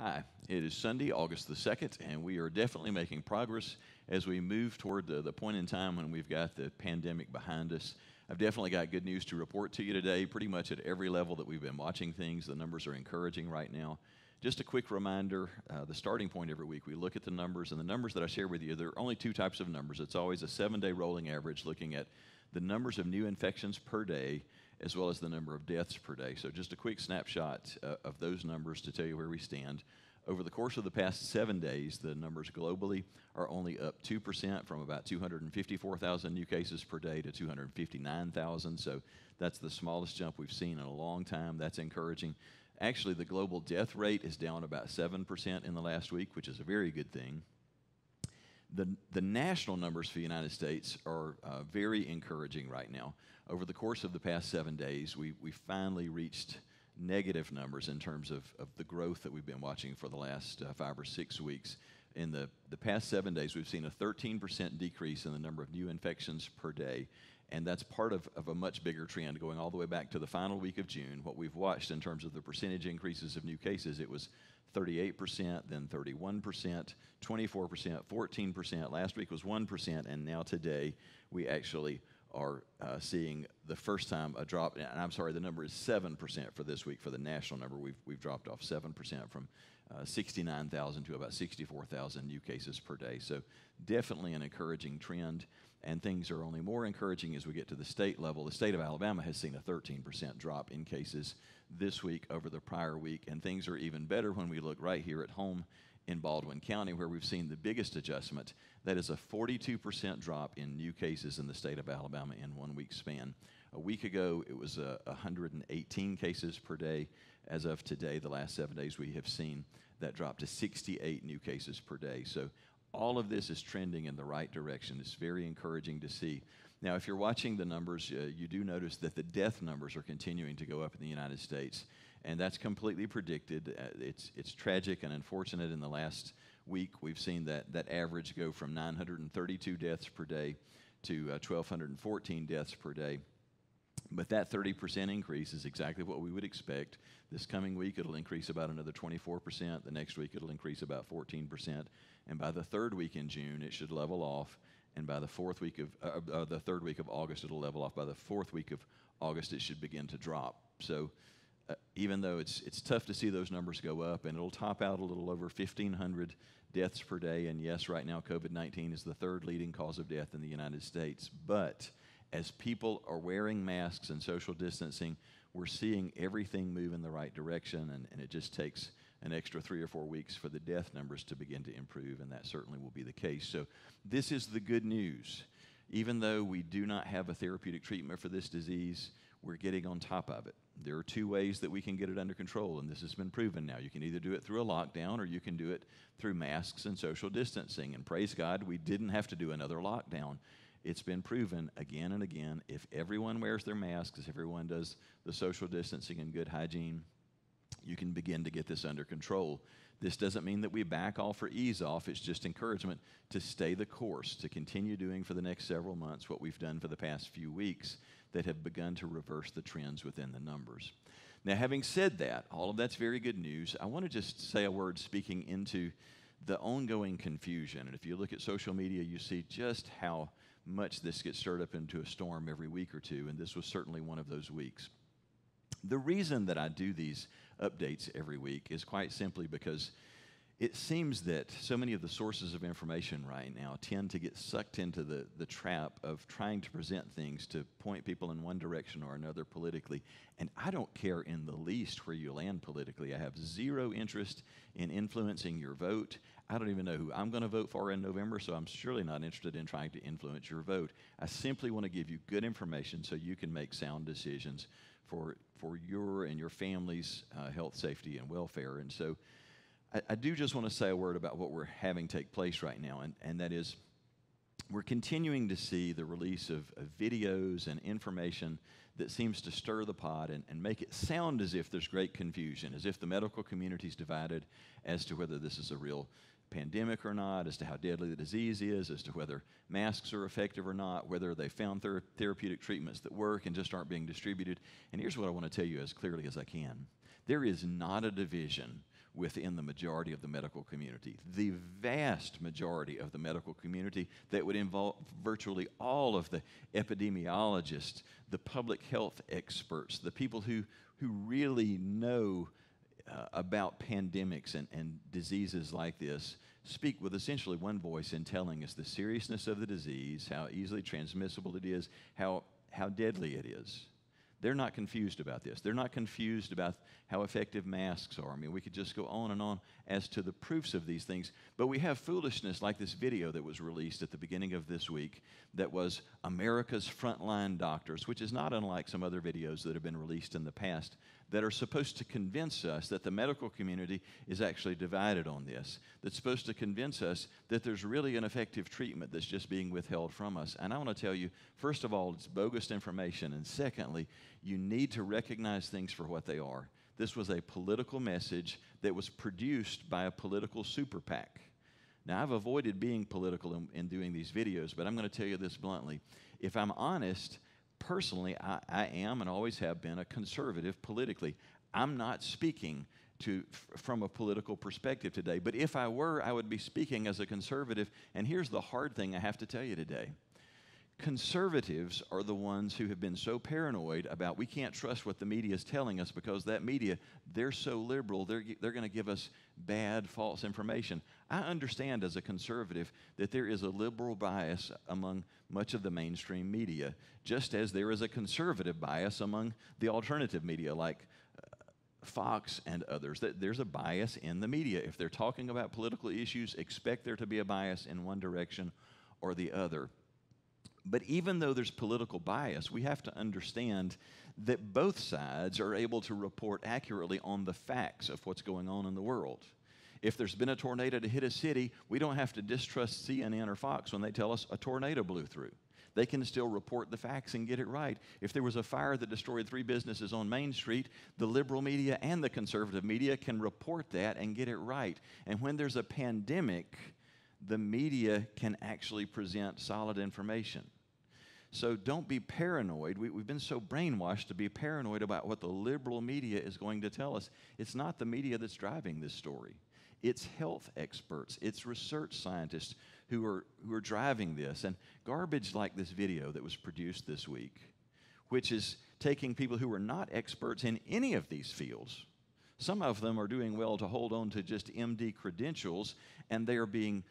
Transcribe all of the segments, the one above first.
Hi, it is Sunday, August the 2nd, and we are definitely making progress as we move toward the point in time when we've got the pandemic behind us. I've definitely got good news to report to you today. Pretty much at every level that we've been watching things, the numbers are encouraging right now. Just a quick reminder, the starting point every week, we look at the numbers, and the numbers that I share with you, there are only two types of numbers. It's always a 7-day rolling average looking at the numbers of new infections per day as well as the number of deaths per day. So just a quick snapshot of those numbers to tell you where we stand. Over the course of the past 7 days, the numbers globally are only up 2% from about 254,000 new cases per day to 259,000. So that's the smallest jump we've seen in a long time. That's encouraging. Actually, the global death rate is down about 7% in the last week, which is a very good thing. The national numbers for the United States are very encouraging right now. Over the course of the past 7 days, we finally reached negative numbers in terms of the growth that we've been watching for the last 5 or 6 weeks. In the past 7 days, we've seen a 13% decrease in the number of new infections per day, and that's part of a much bigger trend going all the way back to the final week of June. What we've watched in terms of the percentage increases of new cases, it was 38%, then 31%, 24%, 14%. Last week was 1%, and now today we actually are seeing the first time a drop. And I'm sorry, the number is 7% for this week for the national number. We've dropped off 7% from 69,000 to about 64,000 new cases per day. So definitely an encouraging trend. And things are only more encouraging as we get to the state level. The state of Alabama has seen a 13% drop in cases this week over the prior week, and things are even better when we look right here at home in Baldwin County, where we've seen the biggest adjustment. That is a 42% drop in new cases in the state of Alabama in 1 week span. A week ago, it was 118 cases per day. As of today, the last 7 days, we have seen that drop to 68 new cases per day. So all of this is trending in the right direction. It's very encouraging to see. Now, if you're watching the numbers, you do notice that the death numbers are continuing to go up in the United States, and that's completely predicted. It's tragic and unfortunate. In the last week, we've seen that average go from 932 deaths per day to 1,214 deaths per day. But that 30% increase is exactly what we would expect. This coming week, it'll increase about another 24%. The next week, it'll increase about 14%. And by the third week in June, it should level off. And by the the third week of August, it'll level off. By the fourth week of August, it should begin to drop. So even though it's tough to see those numbers go up, and it'll top out a little over 1,500 deaths per day. And yes, right now, COVID-19 is the third leading cause of death in the United States. But as people are wearing masks and social distancing, we're seeing everything move in the right direction, and it just takes an extra 3 or 4 weeks for the death numbers to begin to improve, and that certainly will be the case. So this is the good news. Even though we do not have a therapeutic treatment for this disease, we're getting on top of it. There are 2 ways that we can get it under control, and this has been proven now. You can either do it through a lockdown, or you can do it through masks and social distancing. And praise God, we didn't have to do another lockdown. It's been proven again and again, if everyone wears their masks, if everyone does the social distancing and good hygiene, you can begin to get this under control. This doesn't mean that we back off or ease off. It's just encouragement to stay the course, to continue doing for the next several months what we've done for the past few weeks that have begun to reverse the trends within the numbers. Now, having said that, all of that's very good news. I want to just say a word speaking into the ongoing confusion. And if you look at social media, you see just how much this gets stirred up into a storm every week or two, and this was certainly one of those weeks. The reason that I do these updates every week is quite simply because it seems that so many of the sources of information right now tend to get sucked into the trap of trying to present things to point people in one direction or another politically. And I don't care in the least where you land politically. I have zero interest in influencing your vote. I don't even know who I'm going to vote for in November, so I'm surely not interested in trying to influence your vote. I simply want to give you good information so you can make sound decisions for your and your family's health, safety, and welfare. And so I do just want to say a word about what we're having take place right now, and that is we're continuing to see the release of videos and information that seems to stir the pot and make it sound as if there's great confusion, as if the medical community is divided as to whether this is a real pandemic or not, as to how deadly the disease is, as to whether masks are effective or not, whether they found therapeutic treatments that work and just aren't being distributed. And here's what I want to tell you as clearly as I can. There is not a division within the majority of the medical community, the vast majority of the medical community that would involve virtually all of the epidemiologists, the public health experts, the people who really know about pandemics and diseases like this, speak with essentially one voice in telling us the seriousness of the disease, how easily transmissible it is, how deadly it is. They're not confused about this. They're not confused about how effective masks are. I mean, we could just go on and on as to the proofs of these things. But we have foolishness like this video that was released at the beginning of this week that was America's Frontline Doctors, which is not unlike some other videos that have been released in the past that are supposed to convince us that the medical community is actually divided on this, that's supposed to convince us that there's really an effective treatment that's just being withheld from us. And I want to tell you, first of all, it's bogus information, and secondly, you need to recognize things for what they are. This was a political message that was produced by a political super PAC. Now, I've avoided being political in doing these videos, but I'm going to tell you this bluntly. If I'm honest, personally, I am and always have been a conservative politically. I'm not speaking from a political perspective today, but if I were, I would be speaking as a conservative. And here's the hard thing I have to tell you today. Conservatives are the ones who have been so paranoid about we can't trust what the media is telling us because that media, they're so liberal, they're going to give us bad, false information. I understand as a conservative that there is a liberal bias among much of the mainstream media, just as there is a conservative bias among the alternative media like Fox and others. There's a bias in the media. If they're talking about political issues, expect there to be a bias in one direction or the other. But even though there's political bias, we have to understand that both sides are able to report accurately on the facts of what's going on in the world. If there's been a tornado to hit a city, we don't have to distrust CNN or Fox when they tell us a tornado blew through. They can still report the facts and get it right. If there was a fire that destroyed 3 businesses on Main Street, the liberal media and the conservative media can report that and get it right. And when there's a pandemic, the media can actually present solid information. So don't be paranoid. We've been so brainwashed to be paranoid about what the liberal media is going to tell us. It's not the media that's driving this story. It's health experts. It's research scientists who are driving this. And garbage like this video that was produced this week, which is taking people who are not experts in any of these fields. Some of them are doing well to hold on to just MD credentials, and they are being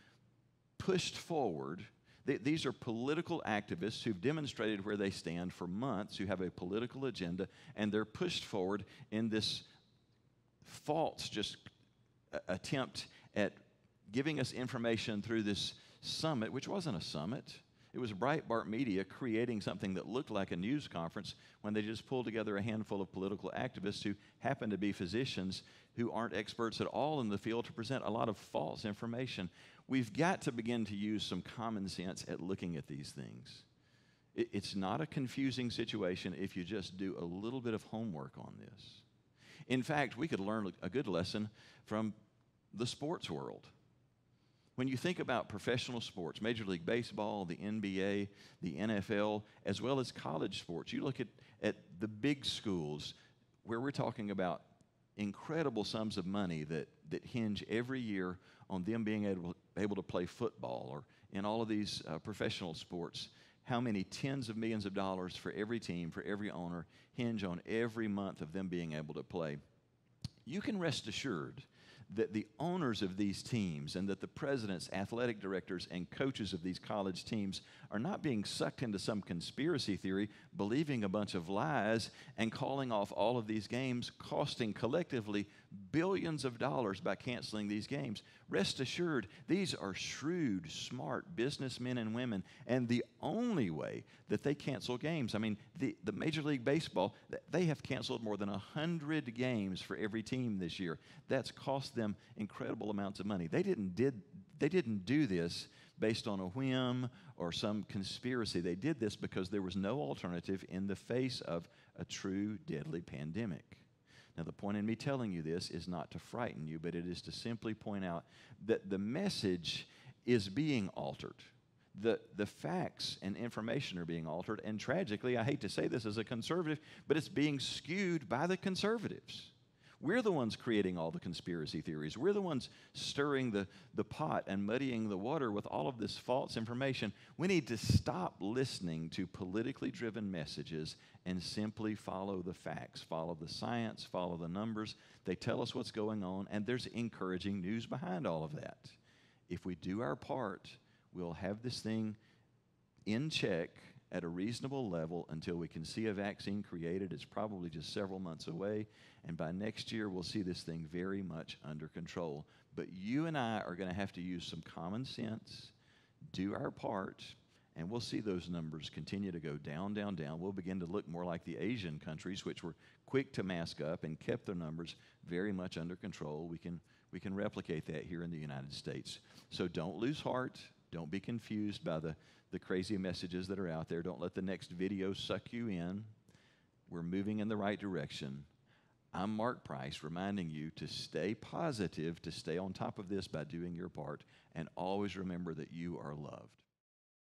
pushed forward. These are political activists who've demonstrated where they stand for months, who have a political agenda, and they're pushed forward in this false attempt at giving us information through this summit, which wasn't a summit. It was Breitbart Media creating something that looked like a news conference when they just pulled together a handful of political activists who happen to be physicians who aren't experts at all in the field to present a lot of false information. We've got to begin to use some common sense at looking at these things. It's not a confusing situation if you just do a little bit of homework on this. In fact, we could learn a good lesson from the sports world. When you think about professional sports, Major League Baseball, the NBA, the NFL, as well as college sports, you look at the big schools where we're talking about incredible sums of money that hinge every year on them being able to play football, or in all of these professional sports, how many tens of millions of dollars for every team, for every owner, hinge on every month of them being able to play. You can rest assured that the owners of these teams and that the presidents, athletic directors, and coaches of these college teams are not being sucked into some conspiracy theory, believing a bunch of lies, and calling off all of these games, costing collectively billions of dollars by canceling these games. Rest assured, these are shrewd, smart businessmen and women, and the only way that they cancel games, I mean, the Major League Baseball, they have canceled more than 100 games for every team this year. That's cost them incredible amounts of money. They didn't do this based on a whim or some conspiracy. They did this because there was no alternative in the face of a true deadly pandemic. Now, the point in me telling you this is not to frighten you, but it is to simply point out that the message is being altered. The facts and information are being altered, and tragically, I hate to say this as a conservative, but it's being skewed by the conservatives. We're the ones creating all the conspiracy theories. We're the ones stirring the pot and muddying the water with all of this false information. We need to stop listening to politically driven messages and simply follow the facts, follow the science, follow the numbers. They tell us what's going on, and there's encouraging news behind all of that. If we do our part, we'll have this thing in check at a reasonable level until we can see a vaccine created. It's probably just several months away, and by next year we'll see this thing very much under control. But you and I are going to have to use some common sense, do our part, and we'll see those numbers continue to go down, down, down. We'll begin to look more like the Asian countries, which were quick to mask up and kept their numbers very much under control. We can replicate that here in the United States. So don't lose heart. Don't be confused by the crazy messages that are out there. Don't let the next video suck you in. We're moving in the right direction. I'm Mark Price, reminding you to stay positive, to stay on top of this by doing your part, and always remember that you are loved.